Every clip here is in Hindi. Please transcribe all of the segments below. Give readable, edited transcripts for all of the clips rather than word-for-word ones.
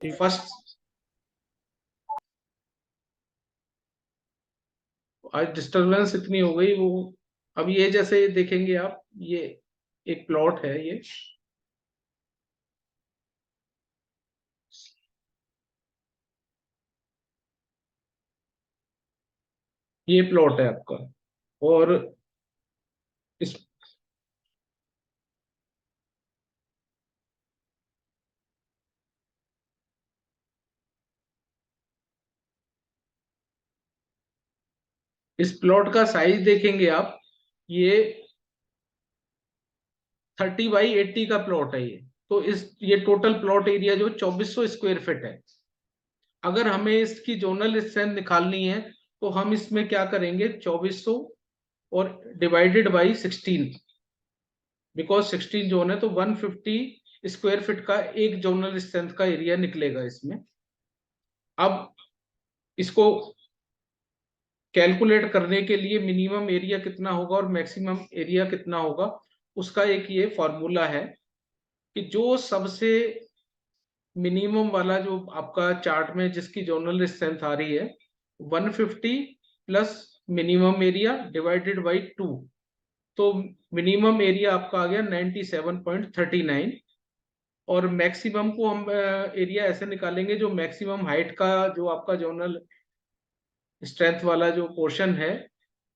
फर्स्ट, आज डिस्टरबेंस इतनी हो गई वो। अब ये जैसे देखेंगे आप, ये एक प्लॉट है, ये प्लॉट है आपका। और इस इस प्लॉट का साइज देखेंगे आप, ये 30 बाई 80 का प्लॉट है ये। तो इस ये टोटल प्लॉट एरिया जो 2400 स्क्वायर फीट है। अगर हमें इसकी जोनल स्ट्रेंथ निकालनी है तो हम इसमें क्या करेंगे, 2400 और डिवाइडेड बाई 16, बिकॉज 16 जोन है तो 150 स्क्वायर फीट का एक जोनल स्ट्रेंथ का एरिया निकलेगा इसमें। अब इसको कैलकुलेट करने के लिए मिनिमम एरिया कितना होगा और मैक्सिमम एरिया कितना होगा, उसका एक ये फॉर्मूला है कि जो सबसे मिनिमम वाला जो आपका चार्ट में जिसकी जोनल स्ट्रेंथ आ रही है, 150 plus minimum area divided by 2। तो मिनिमम एरिया आपका आ गया 97.39। और मैक्सिमम को हम एरिया ऐसे निकालेंगे, जो मैक्सिमम हाइट का जो आपका जोनल स्ट्रेंथ वाला जो पोर्शन है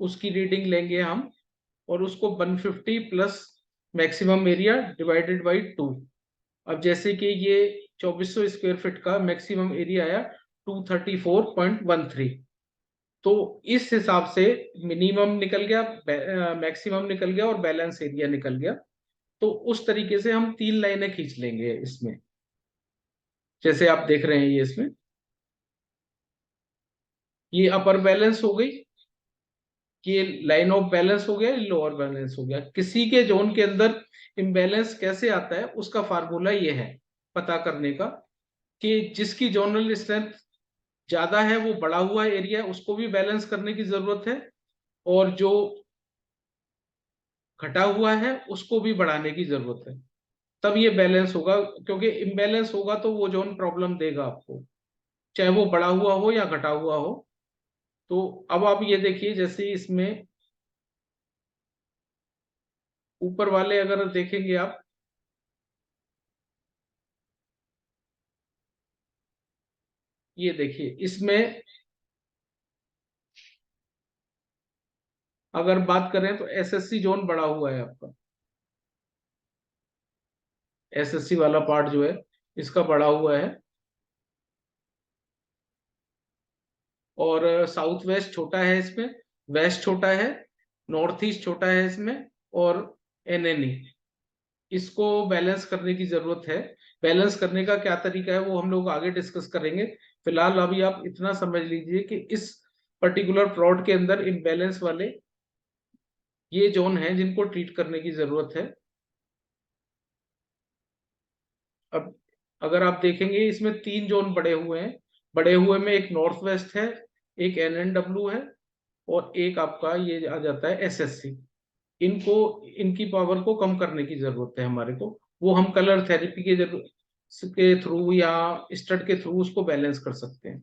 उसकी रीडिंग लेंगे हम, और उसको 150 plus maximum area divided by 2। अब जैसे कि ये 2400 स्क्वायर फीट का मैक्सिमम एरिया आया 234.13। तो इस हिसाब से मिनिमम निकल गया, मैक्सिमम निकल गया और बैलेंस एरिया निकल गया। तो उस तरीके से हम 3 लाइनें खींच लेंगे इसमें, जैसे आप देख रहे हैं ये इसमें। ये अपर बैलेंस हो गई, ये लाइन ऑफ बैलेंस हो गया, लोअर बैलेंस हो गया। किसी के जोन के अंदर इम्बैलेंस कैसे आता है उसका फार्मूला ये है पता करने का, कि जिसकी जोनल स्ट्रेंथ ज्यादा है वो बड़ा हुआ एरिया है उसको भी बैलेंस करने की जरूरत है, और जो घटा हुआ है उसको भी बढ़ाने की जरूरत है। तब ये बैलेंस होगा, क्योंकि इम्बैलेंस होगा तो वो जोन प्रॉब्लम देगा आपको, चाहे वो बड़ा हुआ हो या घटा हुआ हो। तो अब आप ये देखिए, जैसे इसमें ऊपर वाले अगर देखेंगे आप, ये देखिए इसमें अगर बात करें तो एसएससी जोन बड़ा हुआ है आपका, एसएससी वाला पार्ट जो है इसका बड़ा हुआ है। और साउथ वेस्ट छोटा है इसमें, वेस्ट छोटा है, नॉर्थ ईस्ट छोटा है इसमें, और एनएनई, इसको बैलेंस करने की जरूरत है। बैलेंस करने का क्या तरीका है वो हम लोग आगे डिस्कस करेंगे। फिलहाल अभी आप इतना समझ लीजिए कि इस पर्टिकुलर प्लॉट के अंदर इम्बैलेंस वाले ये जोन हैं जिनको ट्रीट करने की जरूरत है। अब अगर आप देखेंगे इसमें 3 जोन बड़े हुए हैं, बड़े हुए में एक नॉर्थ वेस्ट है, एक एनएनडब्ल्यू है, और एक आपका ये आ जाता है एसएससी। इनको इनकी पावर को कम करने की जरूरत है हमारे को। वो हम कलर थेरेपी के थ्रू या स्टड के थ्रू उसको बैलेंस कर सकते हैं।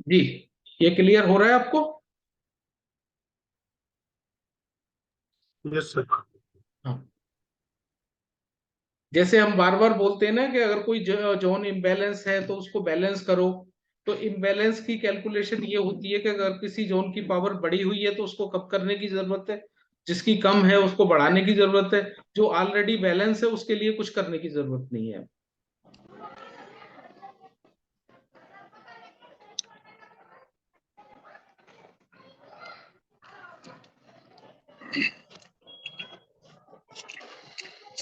जी, ये क्लियर हो रहा है आपको? Yes sir. हाँ, जैसे हम बार बार बोलते हैं ना कि अगर कोई जोन इम्बैलेंस है तो उसको बैलेंस करो। तो इम्बैलेंस की कैलकुलेशन ये होती है कि अगर किसी जोन की पावर बढ़ी हुई है तो उसको कम करने की जरूरत है, जिसकी कम है उसको बढ़ाने की जरूरत है, जो ऑलरेडी बैलेंस है उसके लिए कुछ करने की जरूरत नहीं है।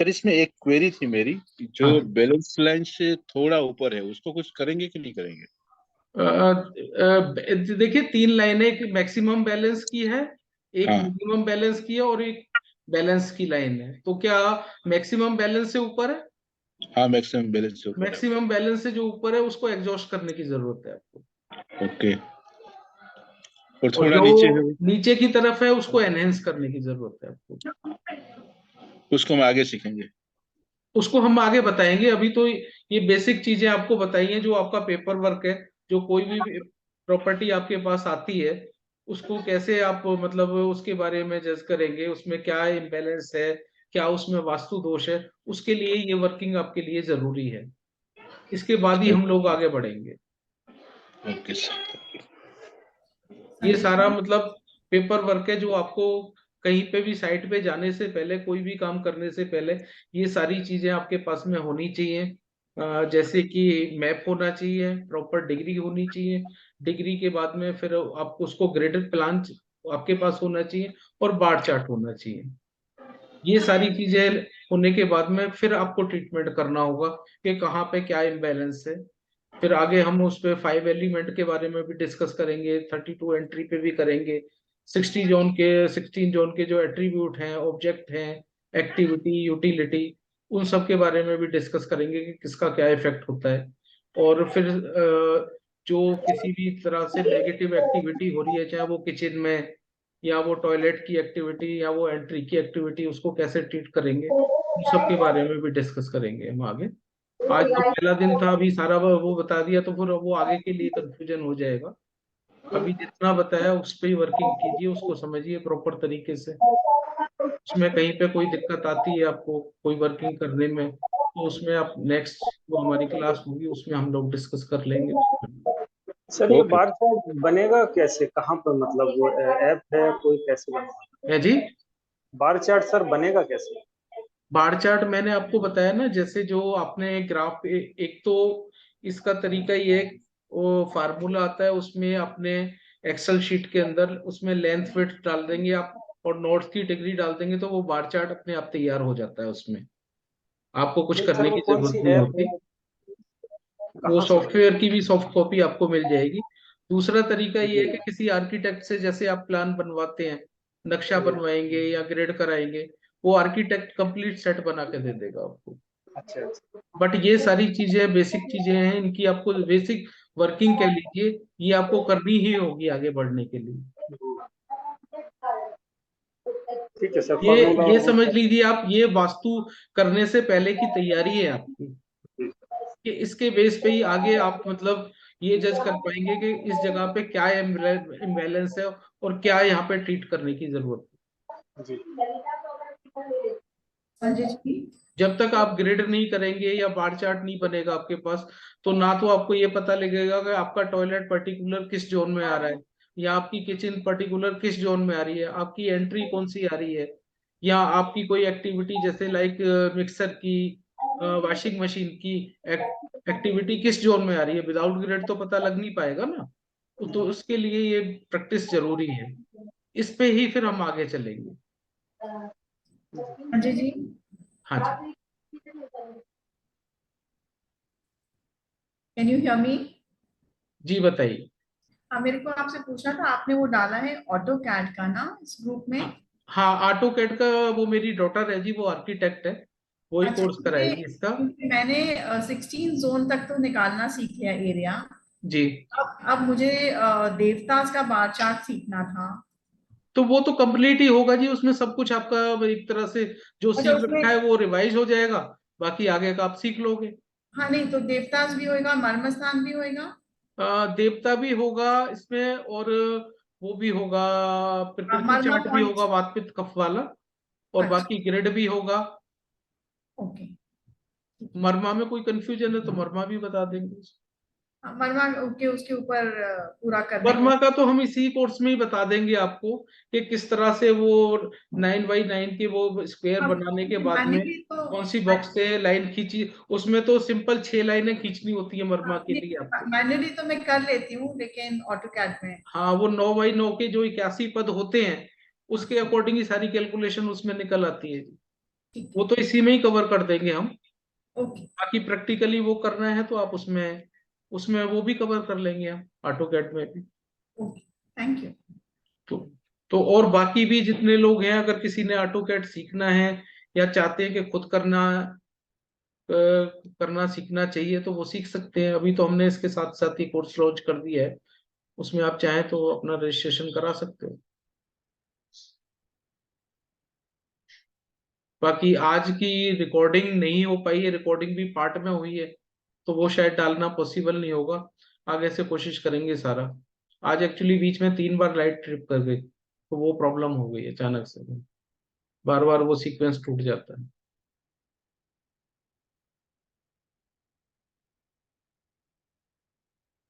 सर इसमें एक क्वेरी थी मेरी, जो हाँ। बैलेंस लाइन से थोड़ा ऊपर है, उसको कुछ करेंगे कि नहीं करेंगे? देखिए 3 लाइनें, एक मैक्सिमम बैलेंस की है, एक हाँ मिनिमम बैलेंस की है और एक बैलेंस की लाइन है। तो क्या मैक्सिमम बैलेंस से ऊपर है? हाँ, मैक्सिमम बैलेंस से ऊपर है। मैक्सिमम बैलेंस से जो ऊपर है उसको एग्जॉस्ट करने की जरूरत है आपको, ओके। और और थोड़ा जो नीचे है नीचे की तरफ है उसको एनहेंस करने की जरूरत है आपको। उसको हम आगे सीखेंगे। उसको हम आगे बताएंगे, अभी तो ये बेसिक चीजें आपको बताई हैं। जो आपका पेपर वर्क है, जो कोई भी प्रॉपर्टी आपके पास आती है, उसको कैसे आप मतलब उसके बारे में जज करेंगे, उसमें क्या इम्बैलेंस है, क्या उसमें वास्तु दोष है, उसके लिए ये वर्किंग आपके लिए जरूरी है। इसके बाद ही हम लोग आगे बढ़ेंगे। Okay sir. ये संजय सारा जी। मतलब पेपर वर्क है, जो आपको कहीं पे भी साइट पे जाने से पहले, कोई भी काम करने से पहले, ये सारी चीजें आपके पास में होनी चाहिए। जैसे कि मैप होना चाहिए, प्रॉपर डिग्री होनी चाहिए, डिग्री के बाद में फिर आपको उसको ग्रेडेड प्लान आपके पास होना चाहिए, और बार चार्ट होना चाहिए। ये सारी चीजें होने के बाद में फिर आपको ट्रीटमेंट करना होगा कि कहाँ पे क्या इम्बैलेंस है। फिर आगे हम उस पे 5 एलिमेंट के बारे में भी डिस्कस करेंगे, 32 एंट्री पे भी करेंगे, 16 जोन के जो एट्रीब्यूट हैं, ऑब्जेक्ट हैं, एक्टिविटी, यूटिलिटी, उन सब के बारे में भी डिस्कस करेंगे कि किसका क्या इफेक्ट होता है। और फिर जो किसी भी तरह से नेगेटिव एक्टिविटी हो रही है, चाहे वो किचन में, या वो टॉयलेट की एक्टिविटी, या वो एंट्री की एक्टिविटी, उसको कैसे ट्रीट करेंगे, उन सब के बारे में भी डिस्कस करेंगे हम आगे। आज तो पहला दिन था, अभी सारा वो बता दिया तो फिर वो आगे के लिए कंफ्यूजन हो जाएगा। अभी जितना बताया उस पर ही वर्किंग कीजिए, उसको समझिए प्रॉपर तरीके से। उसमें कहीं पे कोई दिक्कत आती है आपको कोई वर्किंग करने में, तो उसमें आप नेक्स्ट जो हमारी क्लास होगी उसमें हम लोग डिस्कस कर लेंगे। सर ये ओके। बार चार्ट बनेगा कैसे, कहाँ पर, मतलब वो ऐप है कोई, कैसे बनेगा है जी। बार चार्ट सर, बनेगा कैसे? बार चार्ट मैंने आपको बताया ना, जैसे जो आपने ग्राफ एक तो इसका तरीका ये है, वो फार्मूला आता है, उसमें अपने एक्सेल शीट के अंदर उसमें लेंथ विड्थ डाल देंगे आप, और नोट्स की डिग्री डाल देंगे, तो वो बार चार्ट अपने आप तैयार हो जाता है। उसमें आपको कुछ नहीं सर, करने वो की कौन जरूरत सी नहीं ऐप होती। है, वो कहाँ से? सॉफ्टवेयर की भी सॉफ्ट कॉपी आपको मिल जाएगी। दूसरा तरीका ये है कि किसी आर्किटेक्ट से, जैसे आप प्लान बनवाते हैं, नक्शा जी। बनवाएंगे या ग्रेड कराएंगे, वो आर्किटेक्ट कंप्लीट सेट बना के दे देगा आपको। अच्छा अच्छा। बट ये सारी चीजें बेसिक चीजें हैं, इनकी आपको बेसिक वर्किंग कह लीजिए, ये आपको करनी ही होगी आगे बढ़ने के लिए। ठीक है सर, ये फार्मूला ये और वो समझ सब। लीजिए आप, ये वास्तु करने से पहले की तैयारी है आपकी, कि इसके बेस पे ही आगे आप मतलब ये जज कर पाएंगे कि इस जगह पे क्या इम्बैलेंस है, और क्या यहाँ पे ट्रीट करने की जरूरत है। जी। संजय जी। जब तक आप ग्रिड नहीं करेंगे या बार चार्ट नहीं बनेगा आपके पास, तो ना तो आपको ये पता लगेगा कि आपका टॉयलेट पर्टिकुलर किस जोन में आ रहा है, या आपकी किचन पर्टिकुलर किस जोन में आ रही है, आपकी एंट्री कौन सी आ रही है, या आपकी कोई एक्टिविटी जैसे लाइक मिक्सर की, वॉशिंग मशीन की एक्टिविटी किस जोन में आ रही है। विदाउट ग्रिड तो पता लग नहीं पाएगा ना। तो उसके लिए ये प्रैक्टिस जरूरी है। इस पे ही फिर हम आगे चलेंगे। संजय जी। हाँ जी। Can you hear me? जी बताइए। हाँ, मेरे को आपसे पूछना था, आपने वो डाला है ऑटो कैड का ना इस ग्रुप में? हाँ, ऑटो कैड का वो मेरी डॉटर है जी, वो आर्किटेक्ट है, वही अच्छा, कोर्स कराएगी इसका। क्योंकि मैंने 16 जोन तक तो निकालना सीख लिया एरिया। जी। अब मुझे देवतास का बार चार्ट सीखना था। तो वो तो कंप्लीट ही होगा जी, उसमें सब कुछ आपका एक तरह से जो अच्छा, सीख उसमें। रखा है वो रिवाइज हो जाएगा, बाकी आगे का आप सीख लोगे। हाँ, नहीं तो देवतास भी होएगा, मर्मस्थान भी होएगा। देवता भी होगा इसमें, और वो भी होगा, प्रकृति मर्मा चार्ट भी होगा, पॉइंट। वात पित्त कफ वाला, और अच्छा। बाकी ग्रिड भी होगा। ओके। मरमा में कोई कंफ्यूजन है तो मरमा भी बता देंगे। मर्मा ओके, उसके ऊपर पूरा करने के वर्मा लिए। का तो हम इसी कोर्स में ही बता देंगे आपको, कि किस तरह से वो 9x9 के वो स्क्वायर हाँ, बनाने के बाद मैंने में भी तो। कौन सी बॉक्स से लाइन खींची। उसमें तो सिंपल 6 लाइनें खींचनी होती है मरमा के लिए आपको। मैनुअली तो मैं कर लेती हूँ, लेकिन ऑटो कैड में। हाँ, वो 9x9 के जो 81 पद होते हैं, उसके हाँ। अकॉर्डिंग ही सारी कैलकुलेशन उसमें निकल आती है जी। ठीक वो तो इसी में ही कवर कर देंगे हम। ओके बाकी प्रैक्टिकली वो करना है तो आप उसमें उसमें वो भी कवर कर लेंगे हम, ऑटोकैड में भी। Okay thank you. तो तो और बाकी भी जितने लोग हैं, अगर किसी ने ऑटोकैड सीखना है या चाहते हैं कि खुद करना सीखना चाहिए तो वो सीख सकते हैं। अभी तो हमने इसके साथ साथ ही कोर्स लॉन्च कर दिया है, उसमें आप चाहें तो अपना रजिस्ट्रेशन करा सकते हो। बाकी आज की रिकॉर्डिंग नहीं हो पाई है, रिकॉर्डिंग भी पार्ट में हुई है, तो वो शायद डालना पॉसिबल नहीं होगा। आगे से कोशिश करेंगे सारा। आज एक्चुअली बीच में 3 बार लाइट ट्रिप कर गई, तो वो प्रॉब्लम हो गई अचानक से, बार बार वो सीक्वेंस टूट जाता है।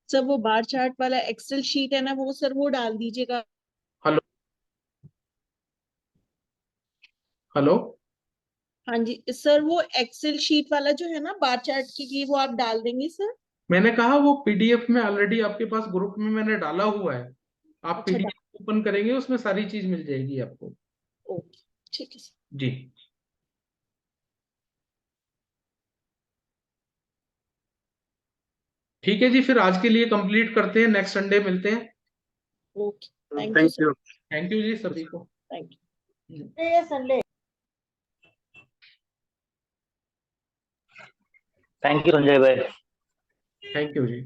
सर वो बार चार्ट वाला एक्सेल शीट है ना, वो सर वो डाल दीजिएगा। Hello hello. हाँ जी सर, वो एक्सेल शीट वाला जो है ना बार चार्ट की वो आप डाल देंगे सर। मैंने कहा वो पीडीएफ में ऑलरेडी आपके पास ग्रुप में मैंने डाला हुआ है, आप अच्छा पीडीएफ ओपन करेंगे उसमें सारी चीज मिल जाएगी आपको। ओके ठीक है सर। जी ठीक है जी, फिर आज के लिए कंप्लीट करते हैं, नेक्स्ट संडे मिलते हैं। Okay thank you thank sir. You. Thank you जी सभी को। Thank you Sunday. Thank you Sanjay भाई। Thank you ji.